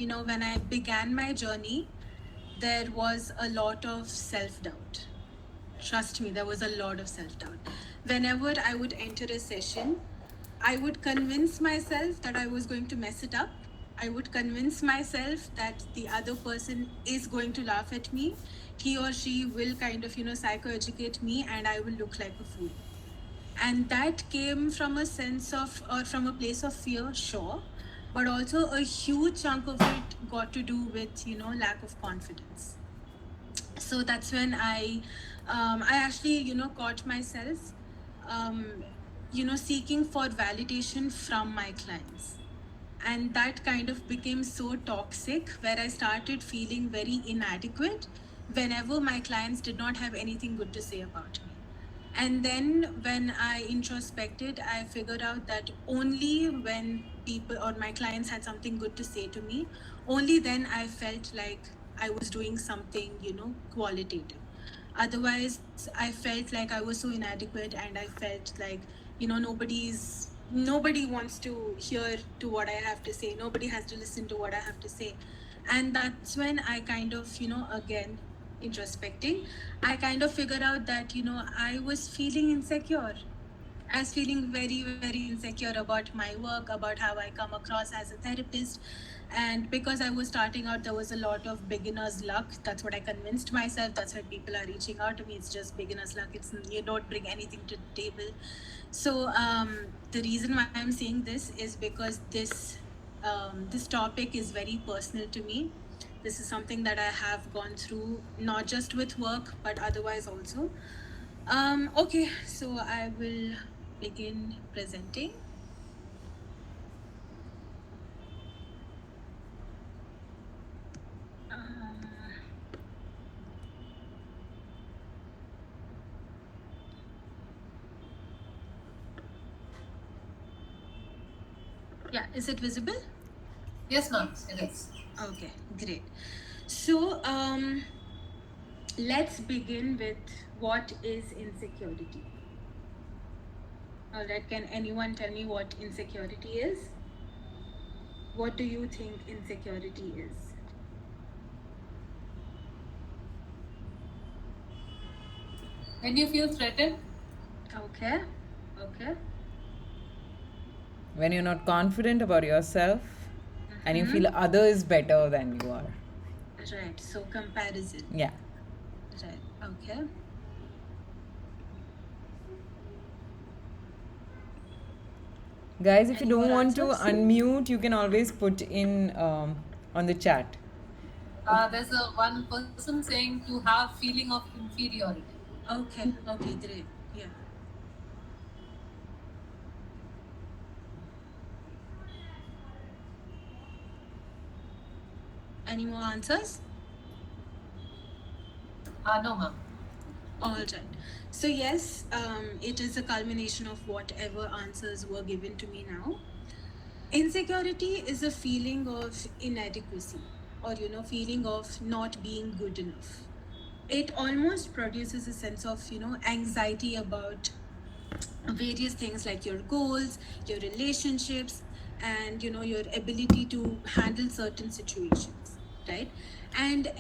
when I began my journey, there was a lot of self-doubt. Trust me, there was a lot of self-doubt. Whenever I would enter a session, I would convince myself that I was going to mess it up. I would convince myself that the other person is going to laugh at me. He or she will kind of, psychoeducate me, and I will look like a fool. And that came from a sense of, or from a place of fear, sure, but also a huge chunk of it got to do with, lack of confidence. So that's when I actually, caught myself, seeking for validation from my clients. And that kind of became so toxic, where I started feeling very inadequate whenever my clients did not have anything good to say about me. And then when I introspected, I figured out that only when people or my clients had something good to say to me, only then I felt like I was doing something, qualitative. Otherwise, I felt like I was so inadequate, and I felt like, nobody wants to hear to what I have to say. Nobody has to listen to what I have to say. And that's when I kind of, again, introspecting, I kind of figured out that, I was feeling insecure. I was feeling very, very insecure about my work, about how I come across as a therapist. And because I was starting out, there was a lot of beginner's luck. That's what I convinced myself. That's why people are reaching out to me. It's just beginner's luck. You don't bring anything to the table. So the reason why I'm saying this is because this topic is very personal to me. This is something that I have gone through, not just with work, but otherwise also. Okay, so I will begin presenting. Yeah, is it visible? Yes, ma'am, it is. Okay, great. So let's begin with what is insecurity. All right, can anyone tell me what insecurity is? What do you think insecurity is? When you feel threatened. Okay, okay. When you're not confident about yourself and you feel other is better than you are. Right, so comparison. Yeah. Right, okay. Guys, if you Any don't more want to answers? unmute, you can always put in on the chat. There's a one person saying to have feeling of inferiority. Okay, okay, great. Yeah. Any more answers? No, ma'am. All right. So yes, it is a culmination of whatever answers were given to me now. Insecurity is a feeling of inadequacy, or feeling of not being good enough. It almost produces a sense of anxiety about various things like your goals, your relationships, and your ability to handle certain situations, right? And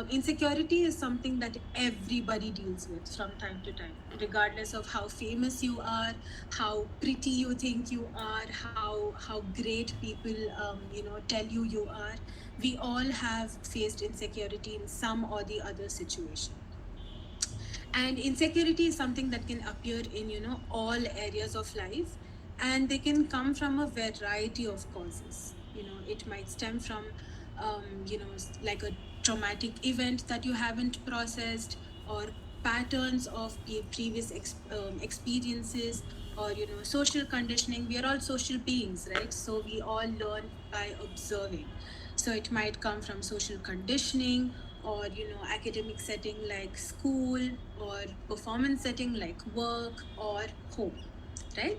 insecurity is something that everybody deals with from time to time, regardless of how famous you are, how pretty you think you are, how great people tell you are. We all have faced insecurity in some or the other situation. And insecurity is something that can appear in all areas of life, and they can come from a variety of causes. It might stem from like a traumatic event that you haven't processed, or patterns of previous experiences, or social conditioning. We are all social beings, right? So we all learn by observing. So it might come from social conditioning, or academic setting like school, or performance setting like work or home, right?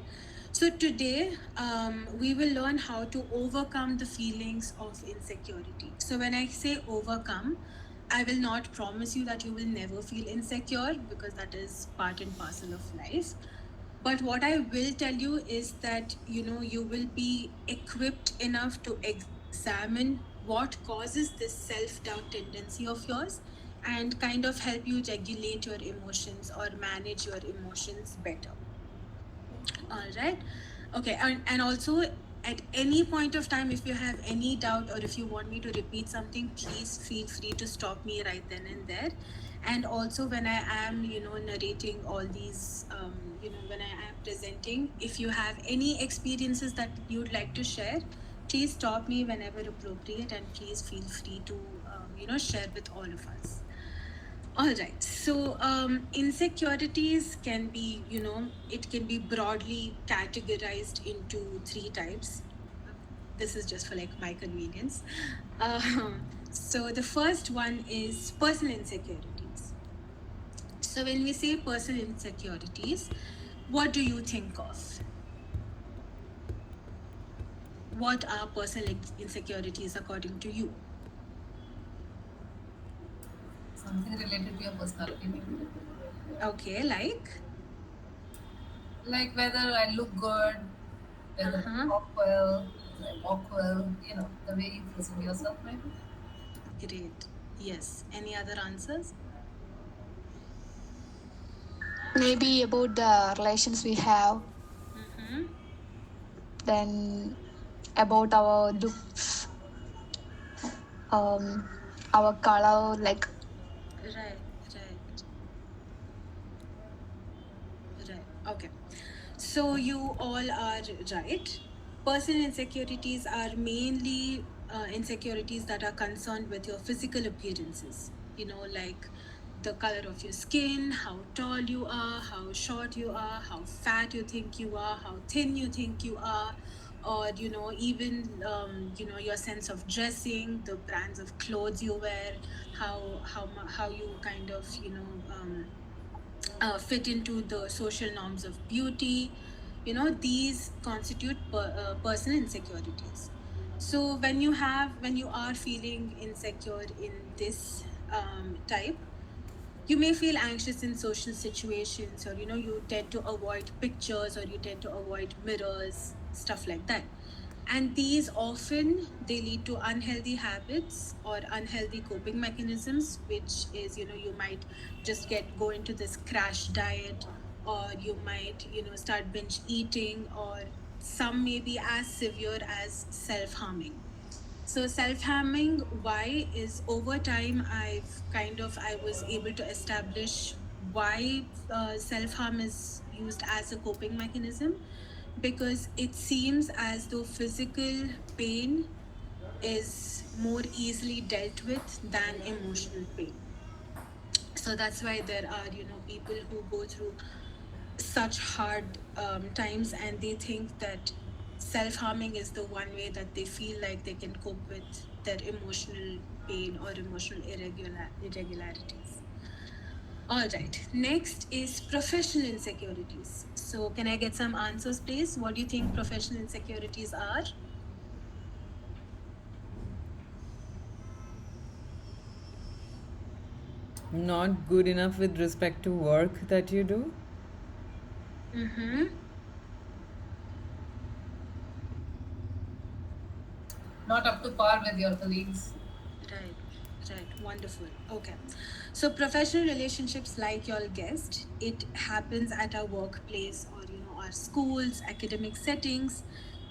So today we will learn how to overcome the feelings of insecurity. So when I say overcome, I will not promise you that you will never feel insecure, because that is part and parcel of life. But what I will tell you is that you will be equipped enough to examine what causes this self-doubt tendency of yours, and kind of help you regulate your emotions or manage your emotions better. All right. Okay. And also, at any point of time, if you have any doubt or if you want me to repeat something, please feel free to stop me right then and there. And also, when I am, narrating all these, when I am presenting, if you have any experiences that you'd like to share, please stop me whenever appropriate, and please feel free to, share with all of us. All right. So, insecurities can be, it can be broadly categorized into three types. This is just for like my convenience. So, the first one is personal insecurities. So, when we say personal insecurities, what do you think of? What are personal insecurities according to you? Something related to your personality, maybe. Okay, like? Like whether I look good, Uh whether I huh. talk well, whether I walk well, the way you present yourself, maybe. Great. Yes. Any other answers? Maybe about the relations we have, Mm-hmm. then about our looks, um, our color, like Right, right, right. Okay. So you all are right. Personal insecurities are mainly insecurities that are concerned with your physical appearances. Like the color of your skin, how tall you are, how short you are, how fat you think you are, how thin you think you are, or even your sense of dressing, the brands of clothes you wear, how you kind of fit into the social norms of beauty. These constitute personal insecurities. So when you are feeling insecure in this type, you may feel anxious in social situations, or you tend to avoid pictures, or you tend to avoid mirrors, stuff like that. And these often they lead to unhealthy habits or unhealthy coping mechanisms, which is, you might just go into this crash diet, or you might start binge eating, or some may be as severe as self-harming. So self-harming, why is over time I was able to establish why self-harm is used as a coping mechanism, because it seems as though physical pain is more easily dealt with than emotional pain. So that's why there are people who go through such hard times, and they think that self-harming is the one way that they feel like they can cope with their emotional pain or emotional irregularities. All right, next is professional insecurities. So can I get some answers, please? What do you think professional insecurities are? Not good enough with respect to work that you do? Mm-hmm. Not up to par with your colleagues. Right, right. Wonderful. Okay. So professional relationships, like y'all guessed, it happens at our workplace, or our schools, academic settings,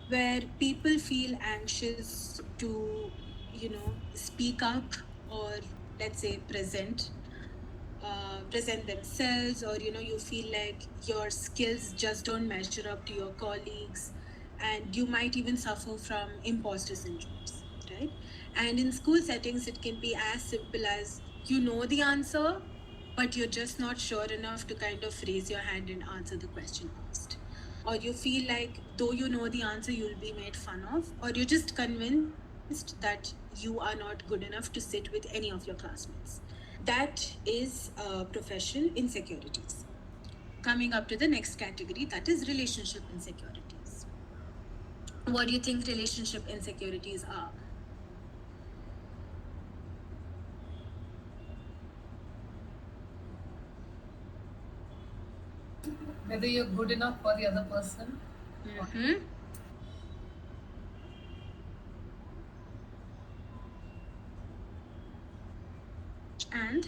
where people feel anxious to speak up, or let's say present themselves, or you feel like your skills just don't measure up to your colleagues, and you might even suffer from imposter syndromes, right? And in school settings, it can be as simple as you know the answer, but you're just not sure enough to kind of raise your hand and answer the question asked. Or you feel like though you know the answer, you'll be made fun of, or you're just convinced that you are not good enough to sit with any of your classmates. That is professional insecurities. Coming up to the next category, that is relationship insecurities. What do you think relationship insecurities are? Whether you're good enough for the other person. Mm-hmm. And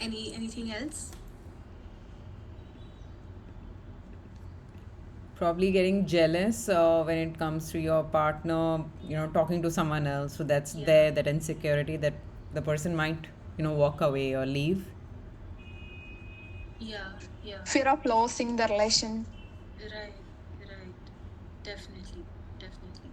anything else? Probably getting jealous when it comes to your partner, talking to someone else. So that's Yeah. there, that insecurity that the person might, walk away or leave. Yeah, yeah. Fear of losing the relation. Right, right. Definitely, definitely.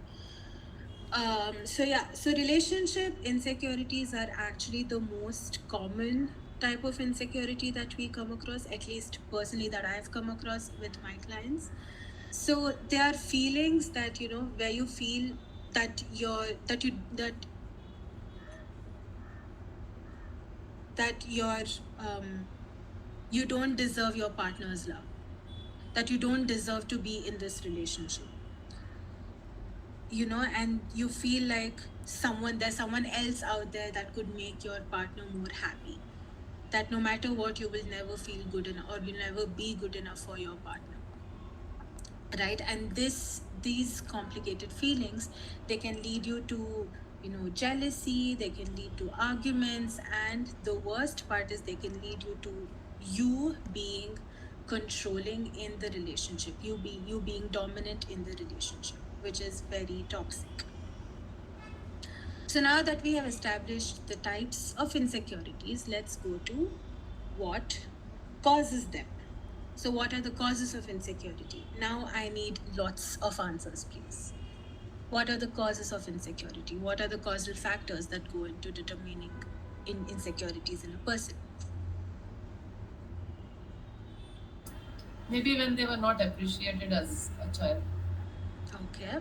So relationship insecurities are actually the most common type of insecurity that we come across, at least personally that I've come across with my clients. So there are feelings that, where you feel that you're you don't deserve your partner's love, that you don't deserve to be in this relationship, and you feel like there's someone else out there that could make your partner more happy, that no matter what, you will never feel good enough, or you'll never be good enough for your partner, right? And these complicated feelings, they can lead you to, jealousy, they can lead to arguments, and the worst part is they can lead you to you being controlling in the relationship, you being dominant in the relationship, which is very toxic. So now that we have established the types of insecurities, let's go to what causes them. So, what are the causes of insecurity? Now, I need lots of answers, please. What are the causes of insecurity? What are the causal factors that go into determining insecurities in a person? Maybe when they were not appreciated as a child. Okay.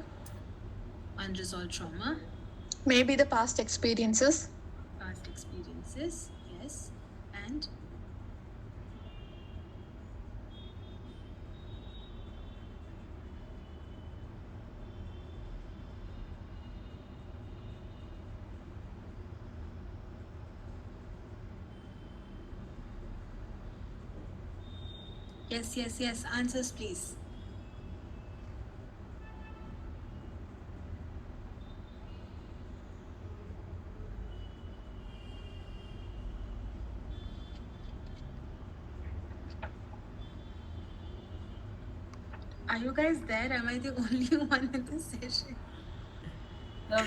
Unresolved trauma, Maybe the past experiences. past experiences, yes. And yes. Answers, please. Are you guys there? Am I the only one in this session? No,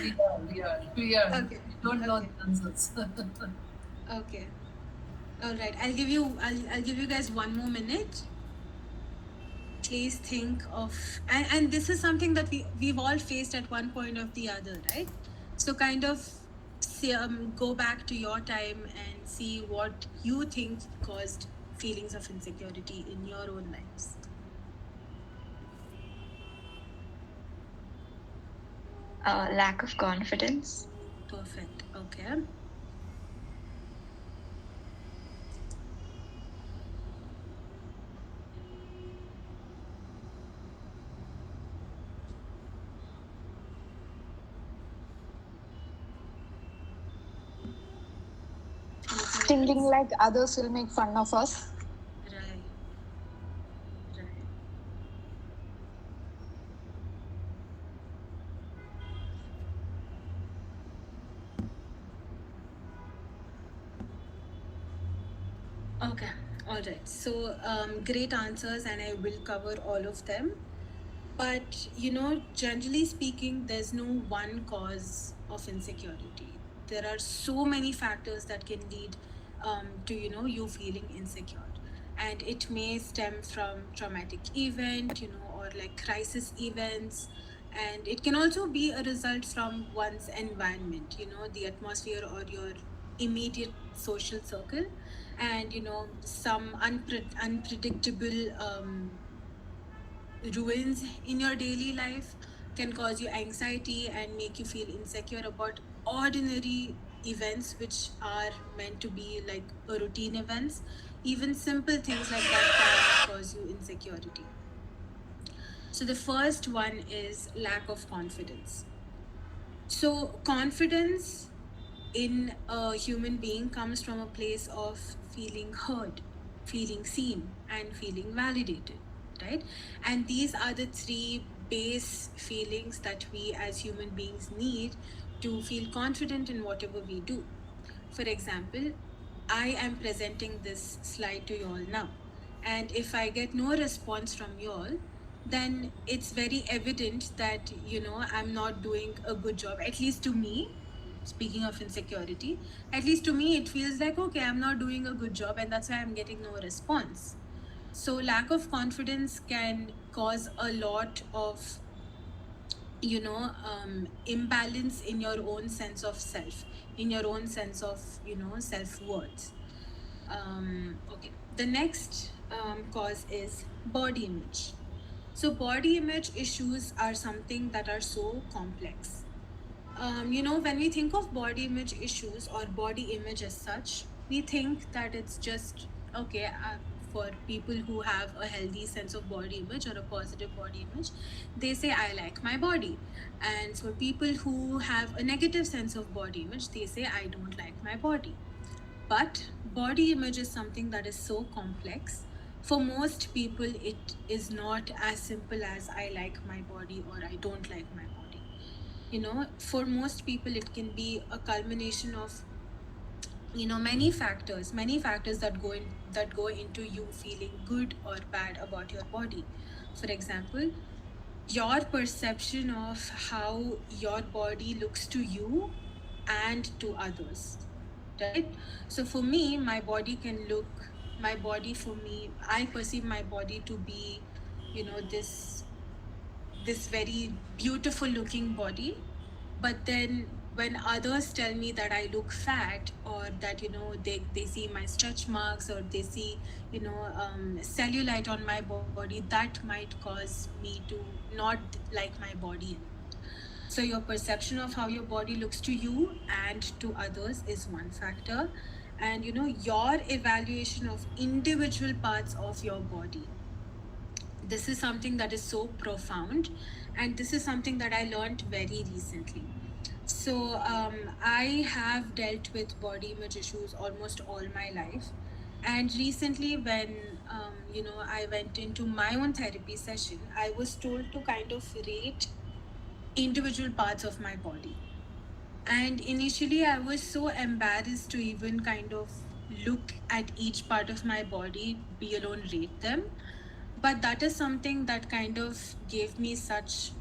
we are. Okay. We don't know Okay. the answers. Okay. All right. I'll give you guys one more minute. Please think of, and this is something that we've all faced at one point or the other, right? So kind of go back to your time and see what you think caused feelings of insecurity in your own lives. Lack of confidence. Perfect. Okay. Anything Thinking else? like others will make fun of us. Right. Right. Okay, all right. So, great answers, and I will cover all of them. But, generally speaking, there's no one cause of insecurity. There are so many factors that can lead to, you feeling insecure. And it may stem from traumatic event, or like crisis events. And it can also be a result from one's environment, the atmosphere or your immediate social circle, and some unpredictable ruins in your daily life can cause you anxiety and make you feel insecure about ordinary events which are meant to be like a routine events. Even simple things like that can cause you insecurity. So the first one is lack of confidence. So confidence in a human being comes from a place of feeling heard, feeling seen, and feeling validated, right? And these are the three base feelings that we as human beings need to feel confident in whatever we do. For example, I am presenting this slide to you all now, and if I get no response from you all, then it's very evident that I'm not doing a good job, at least to me. Speaking of insecurity, at least to me it feels like, okay, I'm not doing a good job, and that's why I'm getting no response. So lack of confidence can cause a lot of imbalance in your own sense of self, in your own sense of self-worth. Okay, the next cause is body image. So body image issues are something that are so complex. When we think of body image issues or body image as such, we think that it's just okay for people who have a healthy sense of body image or a positive body image. They say, I like my body. And for people who have a negative sense of body image, they say, I don't like my body. But body image is something that is so complex. For most people, it is not as simple as I like my body or I don't like my body. For most people, it can be a culmination of many factors that go into you feeling good or bad about your body. For example, your perception of how your body looks to you and to others, right? So for me, my body, for me, I perceive my body to be this very beautiful looking body. But then when others tell me that I look fat, or that they see my stretch marks, or they see cellulite on my body, that might cause me to not like my body anymore. So your perception of how your body looks to you and to others is one factor. And your evaluation of individual parts of your body, this is something that is so profound, and this is something that I learned very recently. So I have dealt with body image issues almost all my life. And recently, when I went into my own therapy session, I was told to kind of rate individual parts of my body. And initially, I was so embarrassed to even kind of look at each part of my body, be alone rate them. But that is something that kind of gave me such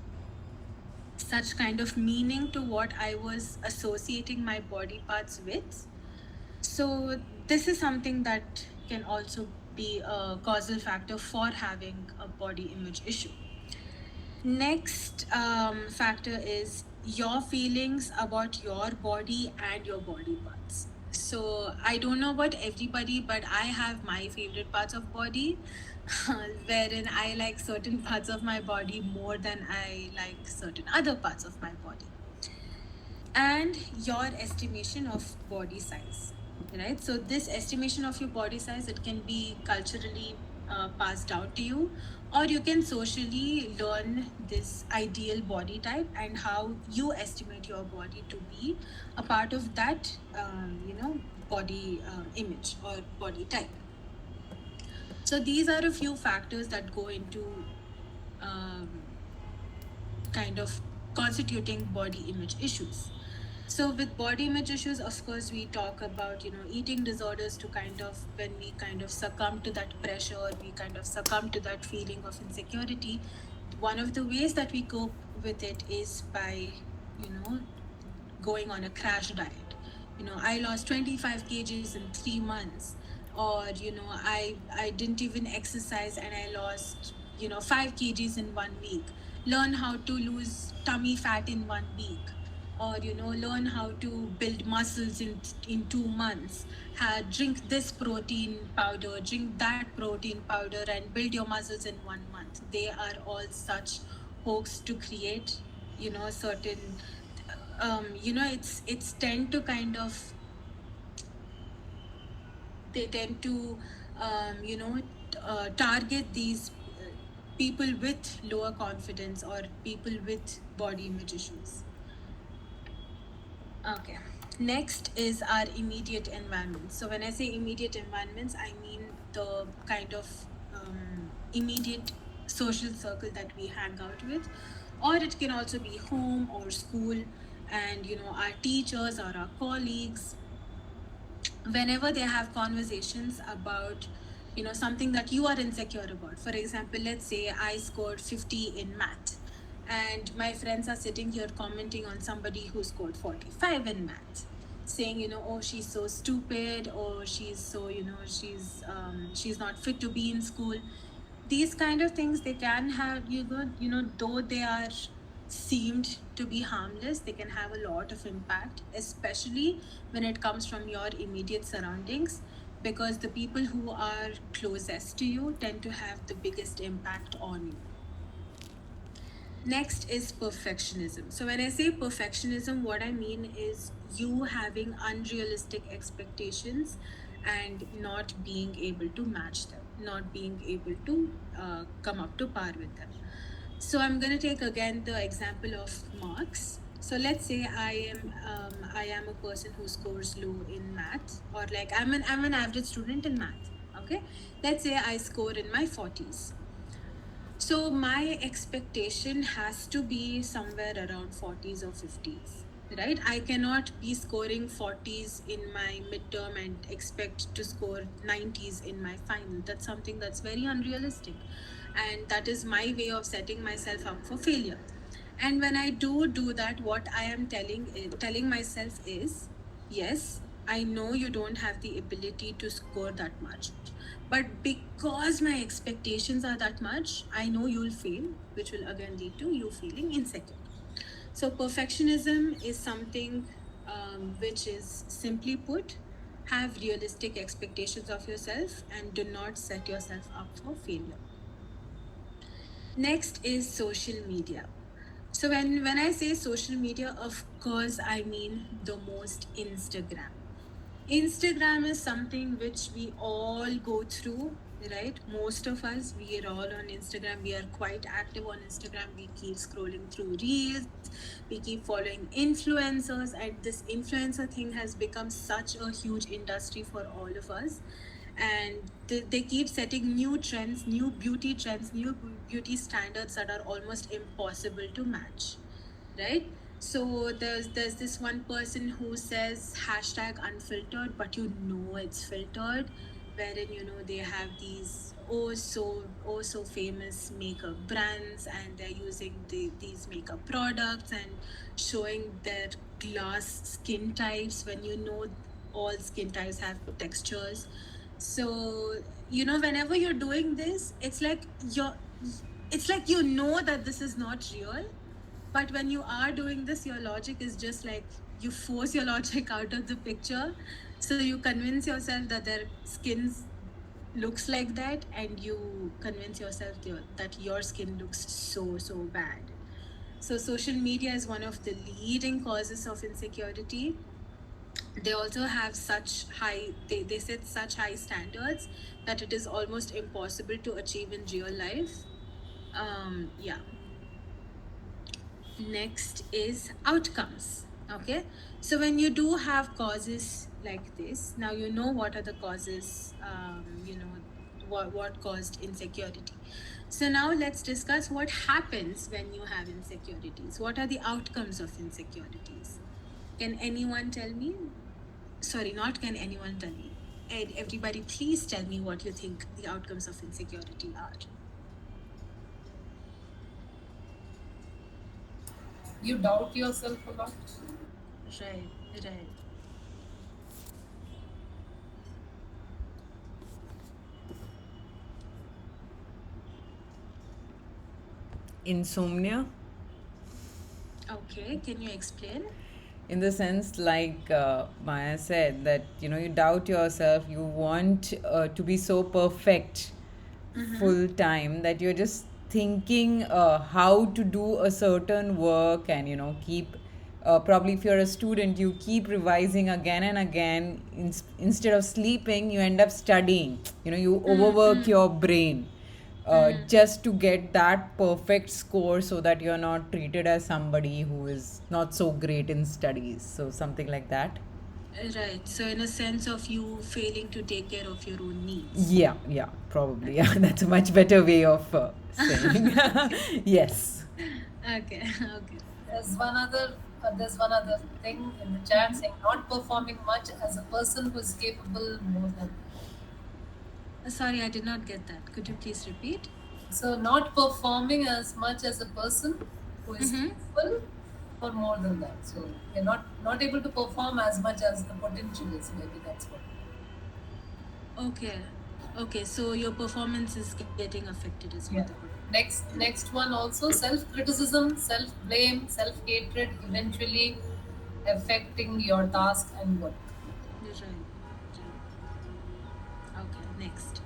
kind of meaning to what I was associating my body parts with. So this is something that can also be a causal factor for having a body image issue. Next factor is your feelings about your body and your body parts. So I don't know about everybody, but I have my favorite parts of body, wherein I like certain parts of my body more than I like certain other parts of my body. And your estimation of body size, right? So this estimation of your body size, it can be culturally passed down to you, or you can socially learn this ideal body type and how you estimate your body to be a part of that body image or body type. So these are a few factors that go into um, kind of constituting body image issues. So with body image issues, of course, we talk about eating disorders, to kind of, when we kind of succumb to that pressure, we kind of succumb to that feeling of insecurity. One of the ways that we cope with it is by you know going on a crash diet. I lost 25 kgs in 3 months. Or I didn't even exercise and I lost 5 kgs in 1 week. Learn how to lose tummy fat in 1 week. Or learn how to build muscles in 2 months. Drink this protein powder, drink that protein powder, and build your muscles in 1 month. They are all such hoax to create certain it's tend to kind of, they tend to target these people with lower confidence or people with body image issues. Okay. Next is our immediate environment. So when I say immediate environments, I mean the kind of immediate social circle that we hang out with, or it can also be home or school, and our teachers or our colleagues. whenever they have conversations about, something that you are insecure about. For example, let's say I scored 50 in math, and my friends are sitting here commenting on somebody who scored 45 in math, saying, oh, she's so stupid, or she's so, she's not fit to be in school. These kind of things, they can have, though they are seemed to be harmless, they can have a lot of impact, especially when it comes from your immediate surroundings, because the people who are closest to you tend to have the biggest impact on you. Next is perfectionism. So, when I say perfectionism, what I mean is you having unrealistic expectations and not being able to match them, not being able to come up to par with them. So, I'm going to take again the example of marks. So let's say I am a person who scores low in math, or like I'm an average student in math. Okay, let's say I score in my 40s. So my expectation has to be somewhere around 40s or 50s, right? I cannot be scoring 40s in my midterm and expect to score 90s in my final. That's something that's very unrealistic. And that is my way of setting myself up for failure. And when I do that, what I am telling myself is, yes, I know you don't have the ability to score that much, but because my expectations are that much, I know you'll fail, which will again lead to you feeling insecure. So perfectionism is something, which is, simply put, have realistic expectations of yourself and do not set yourself up for failure. Next is social media. So when I say social media, of course I mean the most Instagram. Instagram is something which we all go through, right? Most of us, we are all on Instagram. We are quite active on Instagram. We keep scrolling through reels. We keep following influencers, and this influencer thing has become such a huge industry for all of us. And they keep setting new trends, new beauty standards that are almost impossible to match, right? So there's this one person who says hashtag unfiltered, but it's filtered, wherein they have these oh so famous makeup brands, and they're using these makeup products and showing their glass skin types, when all skin types have textures. So whenever you're doing this, it's like that this is not real, but when you are doing this, your logic is just like, you force your logic out of the picture. So you convince yourself that their skins looks like that, and you convince yourself that your skin looks so bad. So social media is one of the leading causes of insecurity. They also have they set such high standards that it is almost impossible to achieve in real life. Yeah. Next is outcomes. Okay, so when you do have causes like this, now you know what are the causes, what caused insecurity. So now let's discuss what happens when you have insecurities. What are the outcomes of insecurities? Can anyone tell me? Sorry, not can anyone tell me. Everybody, please tell me what you think the outcomes of insecurity are. You doubt yourself a lot. Right, right. Insomnia, Okay, can you explain? in the sense, like Maya said, that you doubt yourself, you want to be so perfect full time that you're just thinking how to do a certain work, and keep probably if you're a student, you keep revising again and again. Instead of sleeping, you end up studying. You overwork your brain just to get that perfect score, so that you're not treated as somebody who is not so great in studies. So something like that. Right. So, in a sense of you failing to take care of your own needs. Yeah, probably. Yeah, that's a much better way of saying. Yes. Okay. Okay. There's one other There's one other thing in the chat saying not performing much as a person who is capable more than. Sorry, I did not get that. Could you please repeat? So not performing as much as a person who is capable or more than that. So you're not able to perform as much as the potential is. Maybe that's what. Okay. Okay, so your performance is getting affected is what the Yeah. Next one also self-criticism, self-blame, self-hatred eventually affecting your task and work. Right. Right. Okay, next.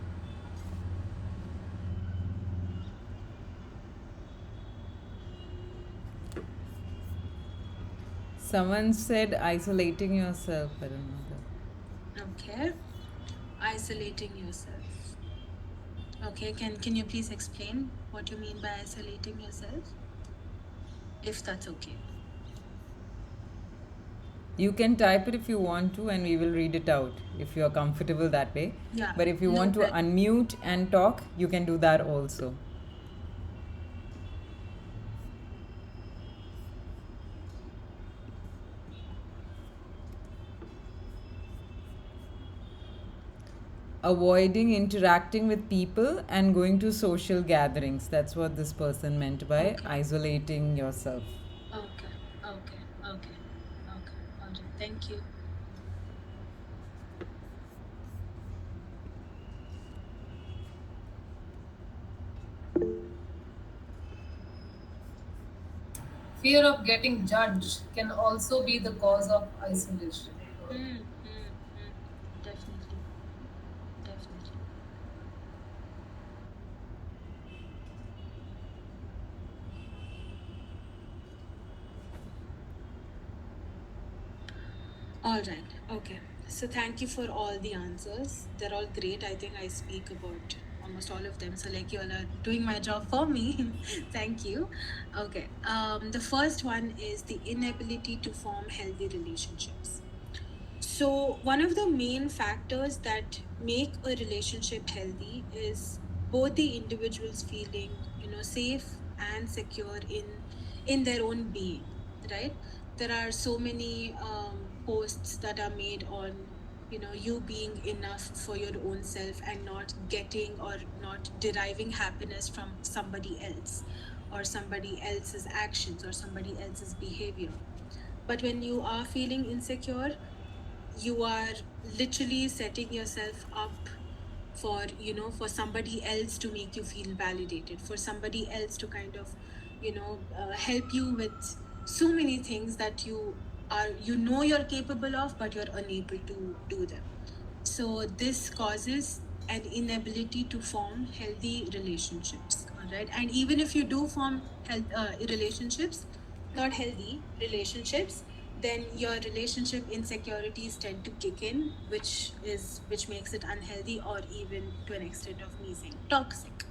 Someone said isolating yourself. I don't know that. Okay. Isolating yourself. Okay, can you please explain what you mean by isolating yourself? If that's okay. You can type it if you want to, and we will read it out if you are comfortable that way. Yeah. But if you want to Noted. unmute and talk, you can do that also. Avoiding interacting with people and going to social gatherings. That's what this person meant by Okay. isolating yourself. Okay. Okay. Okay. Okay. All right. Thank you. Fear of getting judged can also be the cause of isolation. Definitely. Definitely. All right. Okay. So thank you for all the answers. They're all great. I think I speak about almost all of them. So like you all are doing my job for me. Thank you. Okay. The first one is the inability to form healthy relationships. So, one of the main factors that make a relationship healthy is both the individuals feeling, safe and secure in their own being, right? There are so many posts that are made on, you being enough for your own self and not getting or not deriving happiness from somebody else or somebody else's actions or somebody else's behavior. But when you are feeling insecure, you are literally setting yourself up for for somebody else to make you feel validated, for somebody else to kind of help you with so many things that you're capable of, but you're unable to do them. So this causes an inability to form healthy relationships. All right, and even if you do form relationships, not healthy relationships, then your relationship insecurities tend to kick in, which makes it unhealthy, or even to an extent of me saying toxic.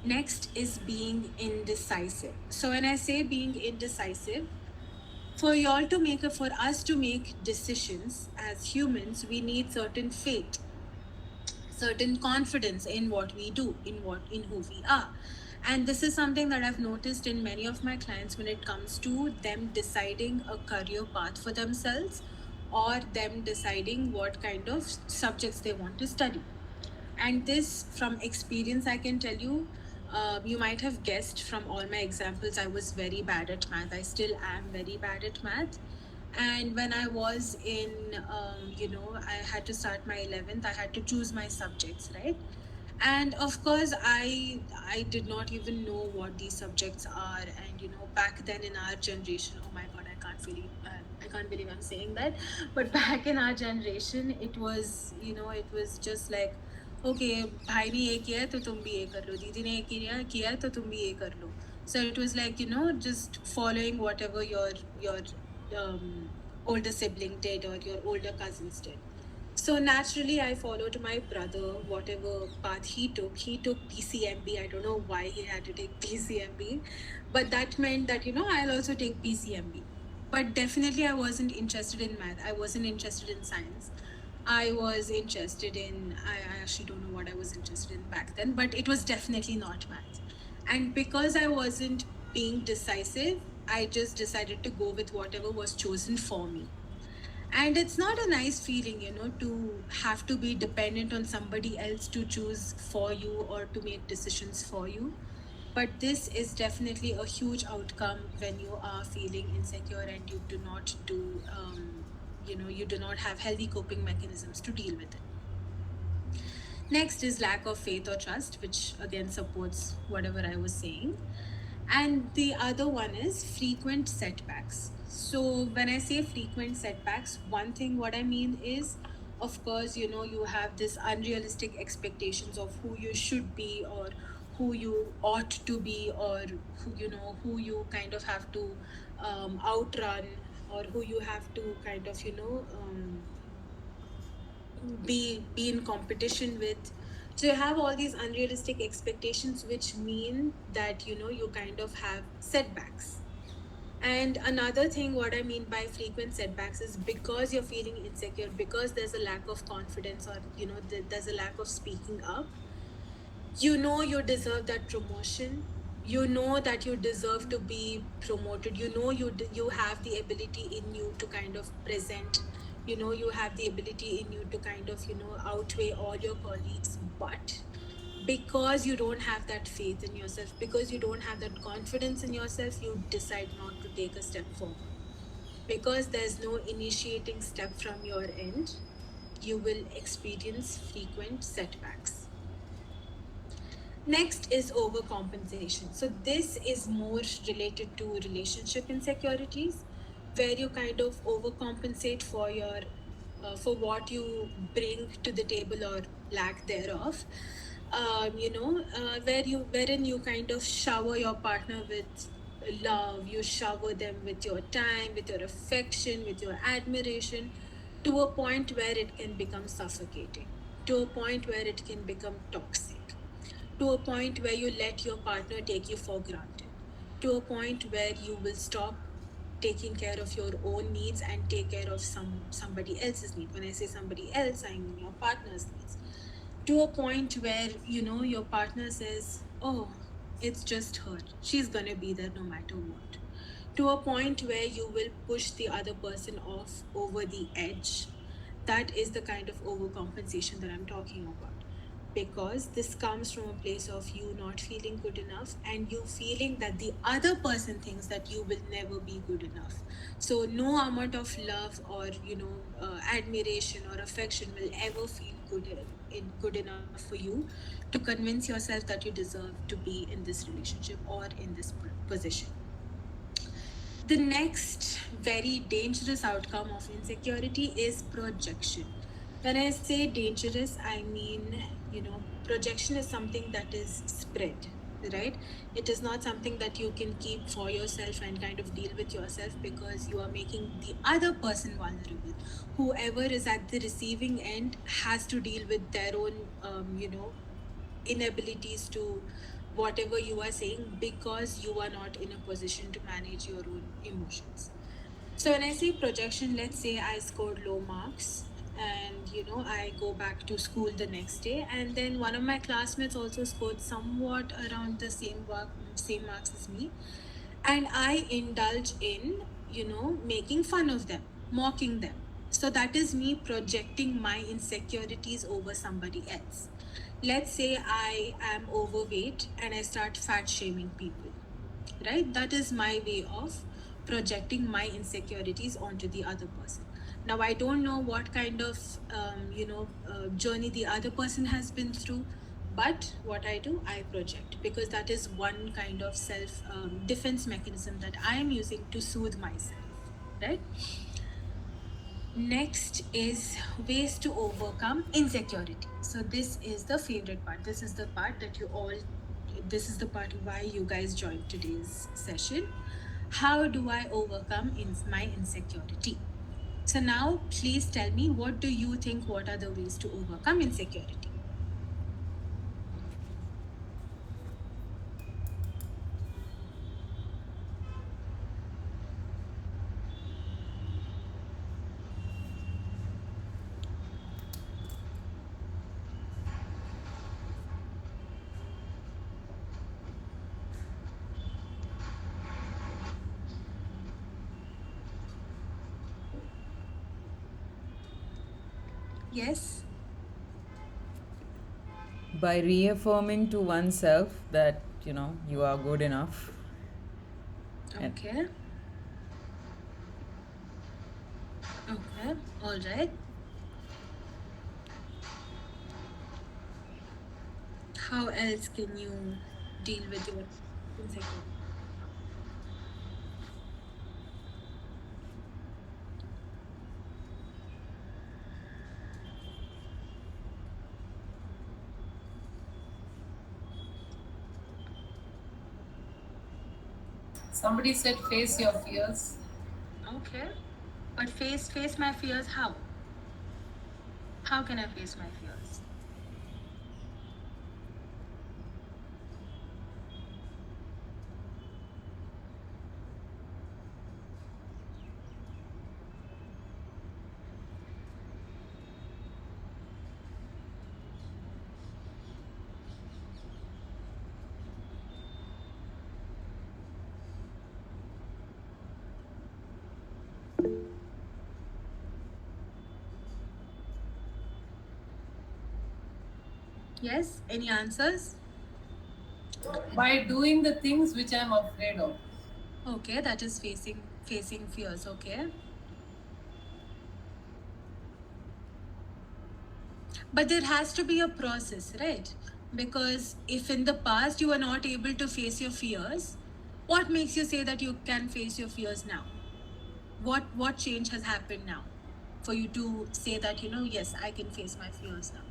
Next is being indecisive. So when I say being indecisive, for us to make decisions as humans, we need certain faith, certain confidence in what we do, in who we are. And this is something that I've noticed in many of my clients when it comes to them deciding a career path for themselves, or them deciding what kind of subjects they want to study. And this, from experience, I can tell you, you might have guessed from all my examples, I was very bad at math. I still am very bad at math. And when I was in, I had to start my 11th, I had to choose my subjects, right? And of course, I did not even know what these subjects are. And back then in our generation, oh my god, I can't believe I'm saying that. But back in our generation, it was just like, okay, भाई ने ये किया है तो तुम भी ये कर लो, दीदी ने ये किया है तो तुम भी ये कर लो. So it was like, just following whatever your older sibling did or your older cousins did. So naturally, I followed my brother, whatever path he took. He took PCMB. I don't know why he had to take PCMB, but that meant that, I'll also take PCMB. But definitely, I wasn't interested in math. I wasn't interested in science. I was interested in, I actually don't know what I was interested in back then, but it was definitely not math. And because I wasn't being decisive, I just decided to go with whatever was chosen for me. And it's not a nice feeling, to have to be dependent on somebody else to choose for you or to make decisions for you. But this is definitely a huge outcome when you are feeling insecure and you do not you do not have healthy coping mechanisms to deal with it. Next is lack of faith or trust, which again supports whatever I was saying. And the other one is frequent setbacks. So, when I say frequent setbacks, one thing what I mean is, of course, you have this unrealistic expectations of who you should be or who you ought to be, or who you kind of have to outrun, or who you have to kind of be in competition with. So you have all these unrealistic expectations, which mean that you kind of have setbacks. And another thing what I mean by frequent setbacks is, because you're feeling insecure, because there's a lack of confidence, or there's a lack of speaking up. You deserve that promotion. You know that you deserve to be promoted. You have the ability in you to kind of present. You have the ability in you to kind of outweigh all your colleagues. But because you don't have that faith in yourself, because you don't have that confidence in yourself, you decide not to take a step forward. Because there's no initiating step from your end, you will experience frequent setbacks. Next is overcompensation. So this is more related to relationship insecurities, where you kind of overcompensate for your for what you bring to the table or lack thereof. Wherein you kind of shower your partner with love, you shower them with your time, with your affection, with your admiration, to a point where it can become suffocating, to a point where it can become toxic, to a point where you let your partner take you for granted, to a point where you will stop taking care of your own needs and take care of somebody else's need. When I say somebody else, I mean your partner's needs. To a point where your partner says, "Oh, it's just her. She's gonna be there no matter what." To a point where you will push the other person off over the edge. That is the kind of overcompensation that I'm talking about, because this comes from a place of you not feeling good enough and you feeling that the other person thinks that you will never be good enough. So no amount of love or admiration or affection will ever feel good enough for you to convince yourself that you deserve to be in this relationship or in this position. The next very dangerous outcome of insecurity is projection. When I say dangerous, I mean, projection is something that is spread, right? It is not something that you can keep for yourself and kind of deal with yourself, because you are making the other person vulnerable. Whoever is at the receiving end has to deal with their own, inabilities to whatever you are saying, because you are not in a position to manage your own emotions. So when I say projection, let's say I scored low marks, and I go back to school the next day, and then one of my classmates also scored somewhat around the same marks as me, and I indulge in making fun of them, mocking them. So that is me projecting my insecurities over somebody else. Let's say I am overweight and I start fat shaming people, right? That is my way of projecting my insecurities onto the other person. Now I don't know what kind of journey the other person has been through, but what I do, I project, because that is one kind of self defense mechanism that I am using to soothe myself, right? Next is ways to overcome insecurity. So this is the favorite part. This is the part why you guys joined today's session. How do I overcome my insecurity? So now please tell me, what do you think, what are the ways to overcome insecurity? Yes. By reaffirming to oneself that, you are good enough. And Okay. Okay. All right. How else can you deal with your insecurity? Somebody said face your fears. Okay. But face my fears how? How can I face my fears? Yes? Any answers? By doing the things which I'm afraid of. Okay, that is facing fears, okay? But there has to be a process, right? Because if in the past you were not able to face your fears, what makes you say that you can face your fears now? What change has happened now for you to say that, yes, I can face my fears now?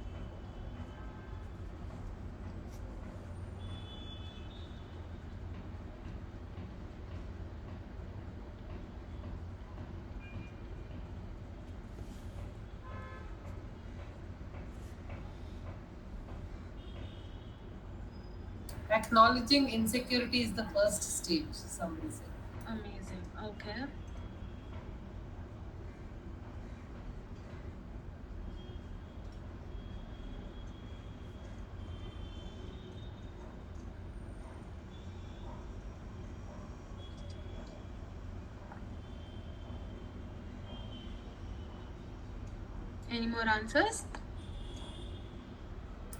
Acknowledging insecurity is the first stage, somebody said. Amazing. Okay. Any more answers?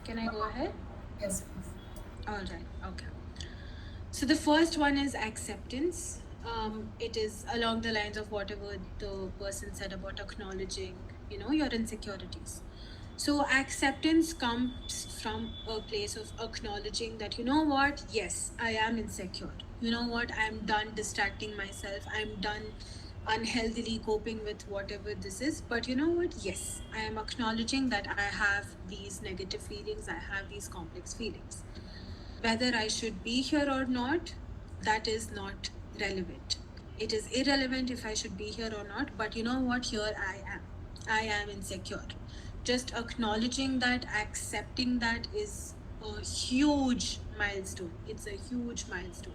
Can I go ahead? Yes, please. All right. Okay. So the first one is acceptance. It is along the lines of whatever the person said about acknowledging, your insecurities. So acceptance comes from a place of acknowledging that, what, yes, I am insecure. You know what, I'm done distracting myself. I'm done unhealthily coping with whatever this is. But you know what, yes, I am acknowledging that I have these negative feelings, I have these complex feelings. Whether I should be here or not, that is not relevant. It is irrelevant if I should be here or not, but you know what? Here I am. I am insecure. Just acknowledging that, accepting that is a huge milestone. It's a huge milestone.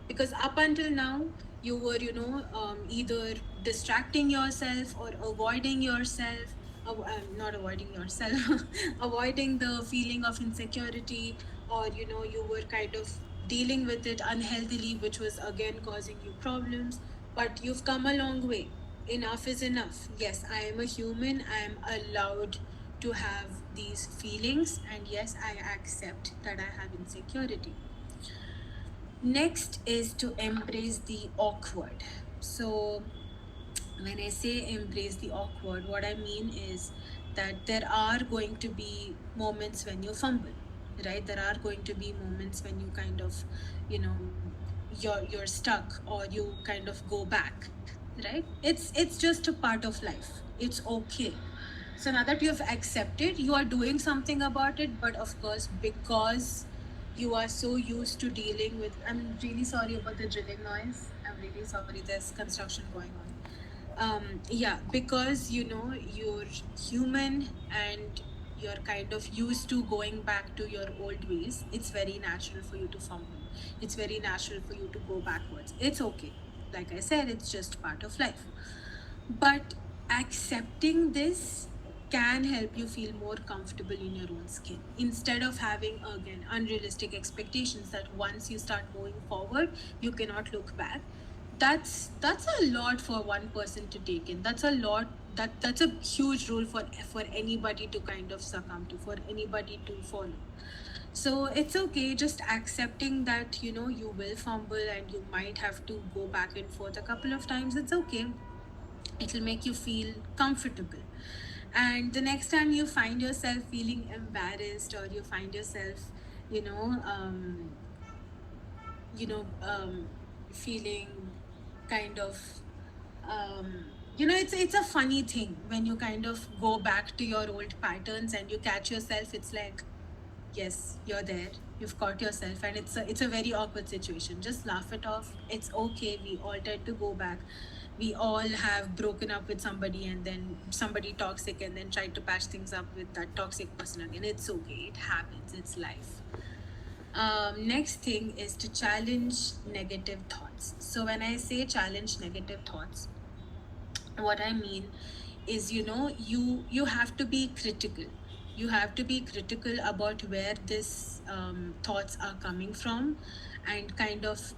Because up until now, you were, either distracting yourself or avoiding yourself, not avoiding yourself, avoiding the feeling of insecurity, or you were kind of dealing with it unhealthily, which was again causing you problems. But you've come a long way. Enough is enough. Yes, I am a human. I am allowed to have these feelings, and yes, I accept that I have insecurity. Next is to embrace the awkward. So when I say embrace the awkward, what I mean is that there are going to be moments when you fumble, right? There are going to be moments when you kind of, you know, you're stuck, or you kind of go back, right? It's just a part of life. It's okay. So now that you have accepted, you are doing something about it, but of course, because you are so used to dealing with, I'm really sorry about the drilling noise. I'm really sorry, there's construction going on. Yeah, because you're human, and you're kind of used to going back to your old ways. It's very natural for you to fumble. It's very natural for you to go backwards. It's okay. Like I said, it's just part of life. But accepting this can help you feel more comfortable in your own skin, instead of having again unrealistic expectations that once you start moving forward you cannot look back. That's a lot for one person to take in. That's a lot That's a huge rule for anybody to kind of succumb to, for anybody to follow. So it's okay, just accepting that, you will fumble and you might have to go back and forth a couple of times. It's okay. It'll make you feel comfortable. And the next time you find yourself feeling embarrassed, or you find yourself, you know, um, you know, feeling kind of, um, it's a funny thing when you kind of go back to your old patterns and you catch yourself. It's like, yes, you're there. You've caught yourself, and it's a very awkward situation. Just laugh it off. It's okay. We all tend to go back. We all have broken up with somebody, and then somebody toxic, and then tried to patch things up with that toxic person again. It's okay. It happens. It's life. Next thing is to challenge negative thoughts. So when I say challenge negative thoughts, what I mean is, you have to be critical. You have to be critical about where this thoughts are coming from, and kind of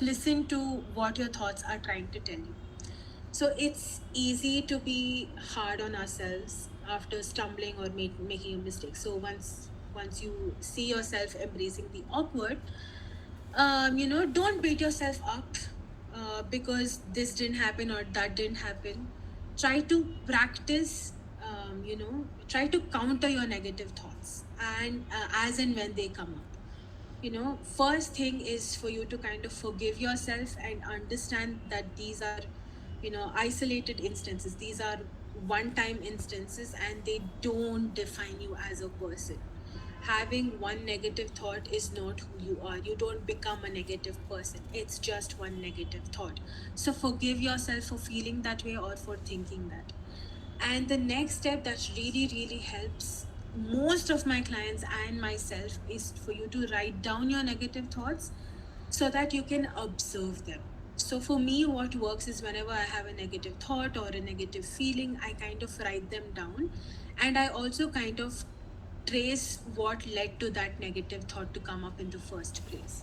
listen to what your thoughts are trying to tell you. So it's easy to be hard on ourselves after stumbling or making a mistake. So once you see yourself embracing the awkward, don't beat yourself up because this didn't happen or that didn't happen. Try to practice, try to counter your negative thoughts, and as and when they come up. First thing is for you to kind of forgive yourself and understand that these are, isolated instances. These are one time instances, and they don't define you as a person. Having one negative thought is not who you are. You don't become a negative person. It's just one negative thought. So forgive yourself for feeling that way or for thinking that. And the next step that really, really helps most of my clients and myself is for you to write down your negative thoughts so that you can observe them. So for me, what works is whenever I have a negative thought or a negative feeling, I kind of write them down, and I also kind of trace what led to that negative thought to come up in the first place.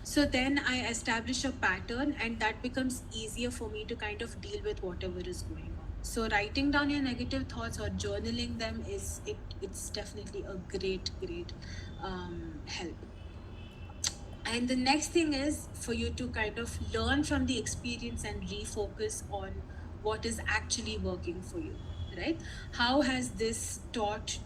So then I establish a pattern, and that becomes easier for me to kind of deal with whatever is going on. So writing down your negative thoughts or journaling them it's definitely a great help. And the next thing is for you to kind of learn from the experience and refocus on what is actually working for you, right? How has this taught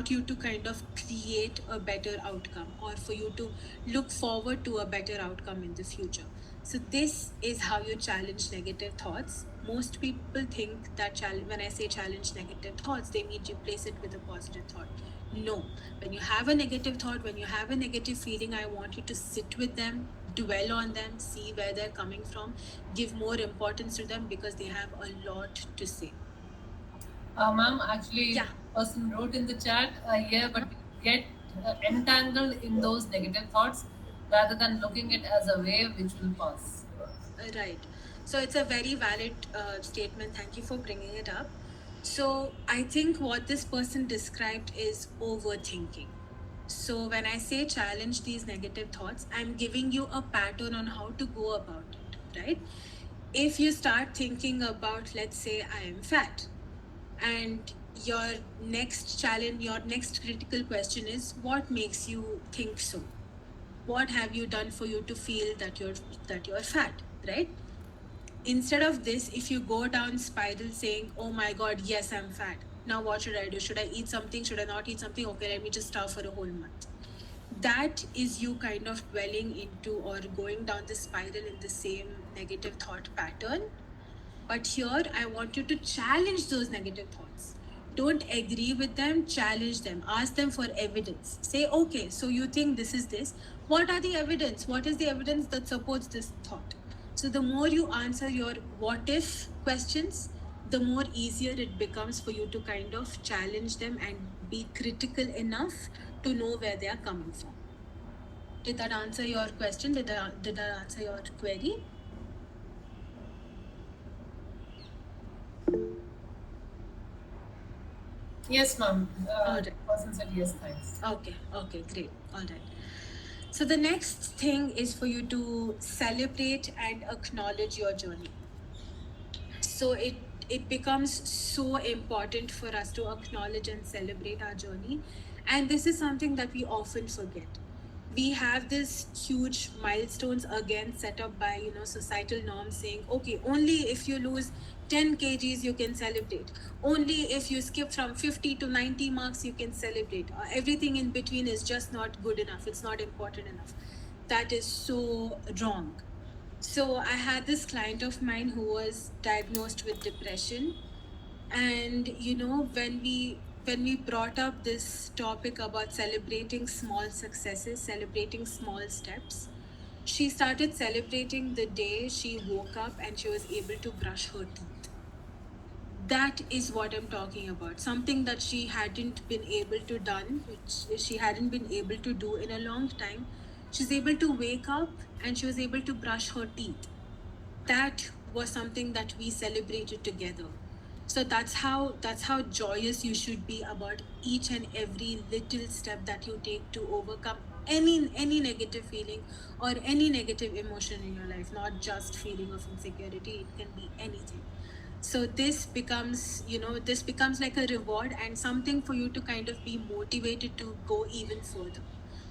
you to kind of create a better outcome, or for you to look forward to a better outcome in the future? So this is how you challenge negative thoughts. Most people think that when I say challenge negative thoughts, they mean replace it with a positive thought. No. When you have a negative thought, when you have a negative feeling, I want you to sit with them, dwell on them, see where they're coming from, give more importance to them because they have a lot to say. Ma'am, actually, Yeah. person wrote in the chat, yeah, but get entangled in those negative thoughts rather than looking it as a wave which will pass. Right. So it's a very valid statement. Thank you for bringing it up. So I think what this person described is overthinking. So when I say challenge these negative thoughts, I'm giving you a pattern on how to go about it, right? If you start thinking about, let's say, I am fat, and your next challenge, your next critical question is, what makes you think so? What have you done for you to feel that you're fat, right? Instead of this, if you go down spiral saying, oh my god, yes, I'm fat, now what should I do? Should I eat something? Should I not eat something? Okay, let me just starve for a whole month. That is you kind of dwelling into or going down the spiral in the same negative thought pattern. But here, I want you to challenge those negative thoughts. Don't agree with them, challenge them. Ask them for evidence. Say, okay, so you think this is this. What are the evidence? What is the evidence that supports this thought? So the more you answer your what if questions, the more easier it becomes for you to kind of challenge them and be critical enough to know where they are coming from. Did that answer your question? Did that answer your query? Yes, ma'am. All right. Person said yes, thanks. Okay, great. All right. So the next thing is for you to celebrate and acknowledge your journey. So it becomes so important for us to acknowledge and celebrate our journey, and this is something that we often forget. We have this huge milestones again set up by societal norms saying, okay, only if you lose 10 kgs you can celebrate, only if you skip from 50 to 90 marks you can celebrate, everything in between is just not good enough, it's not important enough. That is so wrong. So I had this client of mine who was diagnosed with depression, and when we brought up this topic about celebrating small successes, celebrating small steps, she started celebrating the day she woke up and she was able to brush her teeth. That is what I'm talking about. Something that she hadn't been able to done, which she hadn't been able to do in a long time. She's able to wake up and she was able to brush her teeth. That was something that we celebrated together. So that's how joyous you should be about each and every little step that you take to overcome any negative feeling or any negative emotion in your life, not just feeling of insecurity, it can be anything. So this becomes like a reward and something for you to kind of be motivated to go even further.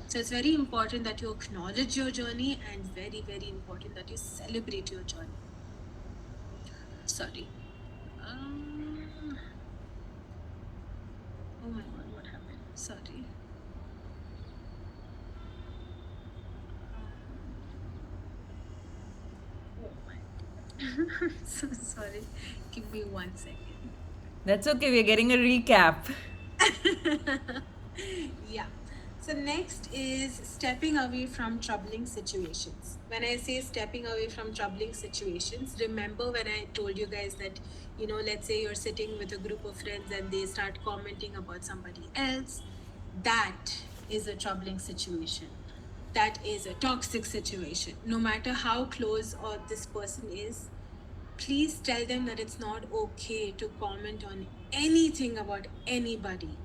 So it's very important that you acknowledge your journey, and very, very important that you celebrate your journey. Sorry. Um, oh my god, what happened? Sorry. Oh my god. So sorry. Give me 1 second. That's okay, we're getting a recap. Yeah. So next is stepping away from troubling situations. When I say stepping away from troubling situations, remember when I told you guys that, let's say you're sitting with a group of friends and they start commenting about somebody else, that is a troubling situation. That is a toxic situation. No matter how close or this person is, please tell them that it's not okay to comment on anything about anybody.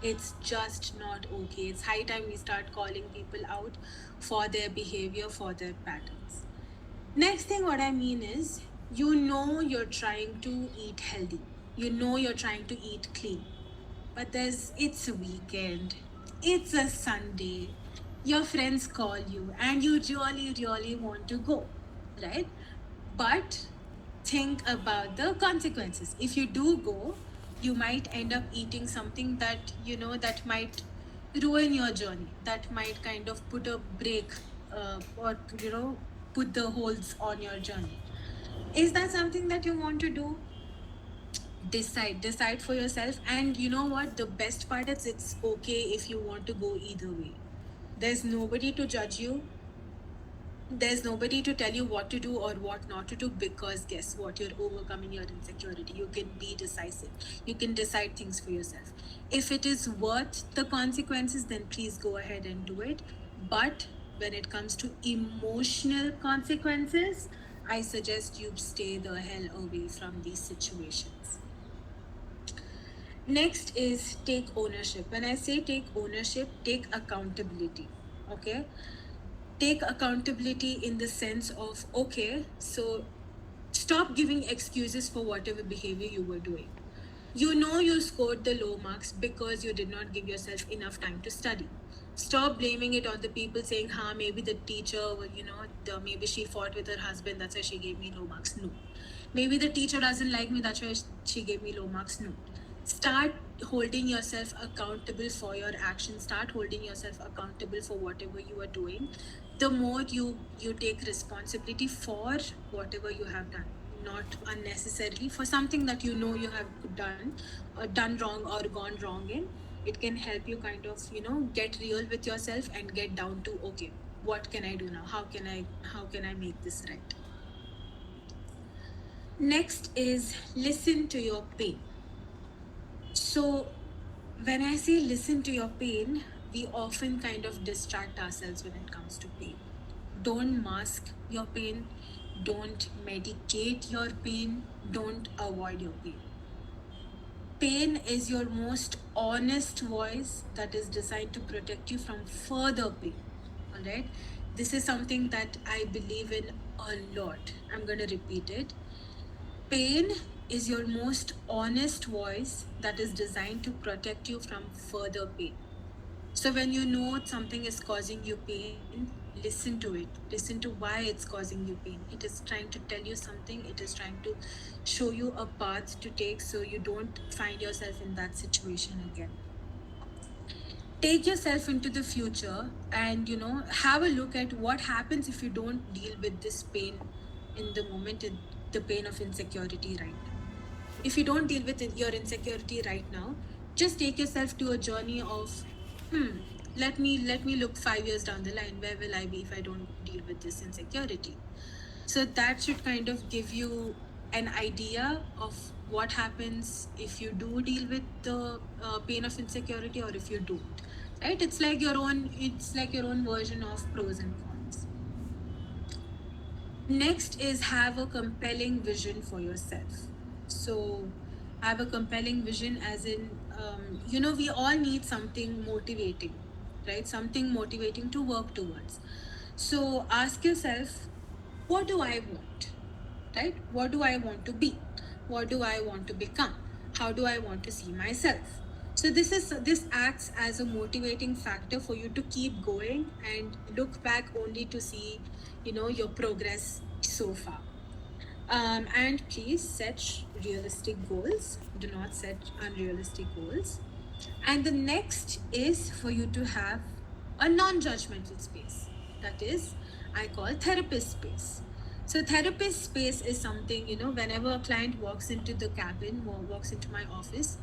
It's just not okay. It's high time we start calling people out for their behavior, for their patterns. Next thing, what I mean is, you're trying to eat healthy, you're trying to eat clean, but it's a weekend, it's a Sunday, your friends call you, and you really, really want to go, right? But think about the consequences. If you do go, you might end up eating something that that might ruin your journey, that might kind of put a break, or put the holds on your journey. Is that something that you want to do? Decide for yourself. And you know what, the best part is, it's okay if you want to go either way. There's nobody to judge you, there's nobody to tell you what to do or what not to do, because guess what, you're overcoming your insecurity. You can be decisive, you can decide things for yourself. If it is worth the consequences, then please go ahead and do it. But when it comes to emotional consequences, I suggest you stay the hell away from these situations. Next is take ownership. When I say take ownership, take accountability. Okay? Take accountability in the sense of, okay, so stop giving excuses for whatever behavior you were doing. You scored the low marks because you did not give yourself enough time to study. Stop blaming it on the people saying, maybe the teacher, maybe she fought with her husband, that's why she gave me low marks. No. Maybe the teacher doesn't like me, that's why she gave me low marks. No. Start holding yourself accountable for your actions. Start holding yourself accountable for whatever you are doing. The more you take responsibility for whatever you have done, not unnecessarily for something that you have done wrong or gone wrong in, it can help you kind of get real with yourself and get down to, okay, what can I do now, how can I make this right. Next is listen to your pain. So when I say listen to your pain, we often kind of distract ourselves when it comes to pain. Don't mask your pain, don't medicate your pain, don't avoid your pain. Pain is your most honest voice that is designed to protect you from further pain. All right? This is something that I believe in a lot. I'm going to repeat it. Pain is your most honest voice that is designed to protect you from further pain. So when you know something is causing you pain, listen to it. Listen to why it's causing you pain. It is trying to tell you something. It is trying to show you a path to take so you don't find yourself in that situation again. Take yourself into the future and have a look at what happens if you don't deal with this pain in the moment, the pain of insecurity right now. If you don't deal with your insecurity right now, just take yourself to a journey of, hmm, let me look 5 years down the line. Where will I be if I don't deal with this insecurity? So that should kind of give you an idea of what happens if you do deal with the pain of insecurity or if you don't. Right? It's like your own version of pros and cons. Next is have a compelling vision for yourself. So, have a compelling vision, as in, we all need something motivating, right? Something motivating to work towards. So, ask yourself, what do I want? Right? What do I want to be? What do I want to become? How do I want to see myself? So this acts as a motivating factor for you to keep going and look back only to see your progress so far. And please set realistic goals. Do not set unrealistic goals. And the next is for you to have a non-judgmental space. That is, I call therapist space. So therapist space is something, whenever a client walks into the cabin or walks into my office,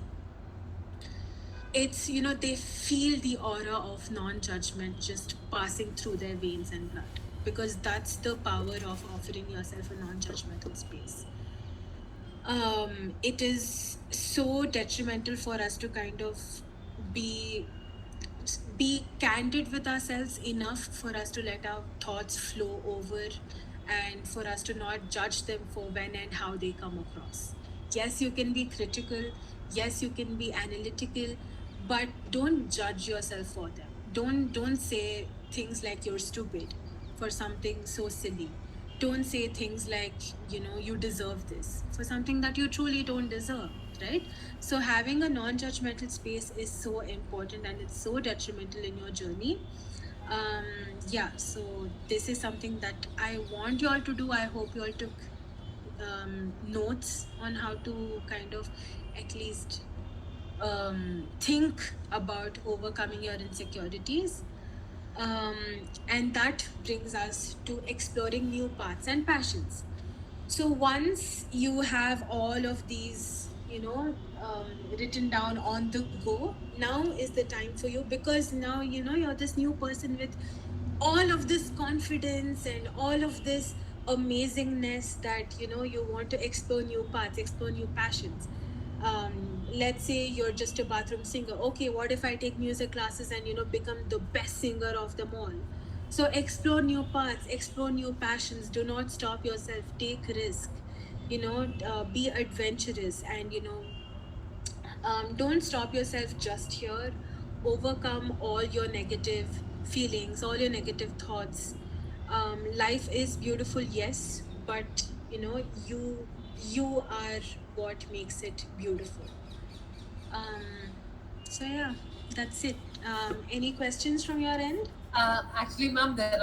it's, they feel the aura of non-judgment just passing through their veins and blood, because that's the power of offering yourself a non-judgmental space. It is so detrimental for us to kind of be be candid with ourselves enough for us to let our thoughts flow over and for us to not judge them for when and how they come across. Yes, you can be critical, yes, you can be analytical, but don't judge yourself for them. Don't say things like you're stupid for something so silly. Don't say things like, you deserve this for something that you truly don't deserve, right? So having a non-judgmental space is so important and it's so detrimental in your journey. um yeah, so this is something that I want you all to do. I hope you all took notes on how to kind of at least think about overcoming your insecurities. um, and that brings us to exploring new paths and passions. So once you have all of these, written down on the go, now is the time for you, because now you're this new person with all of this confidence and all of this amazingness that you want to explore new paths, explore new passions. Let's say you're just a bathroom singer. Okay, what if I take music classes and become the best singer of them all? So explore new paths, explore new passions. Do not stop yourself. Take risk. Be adventurous, and don't stop yourself just here. Overcome all your negative feelings, all your negative thoughts. Life is beautiful, yes, but you are what makes it beautiful. Um, so yeah, that's it. Any questions from your end? Actually, ma'am, there are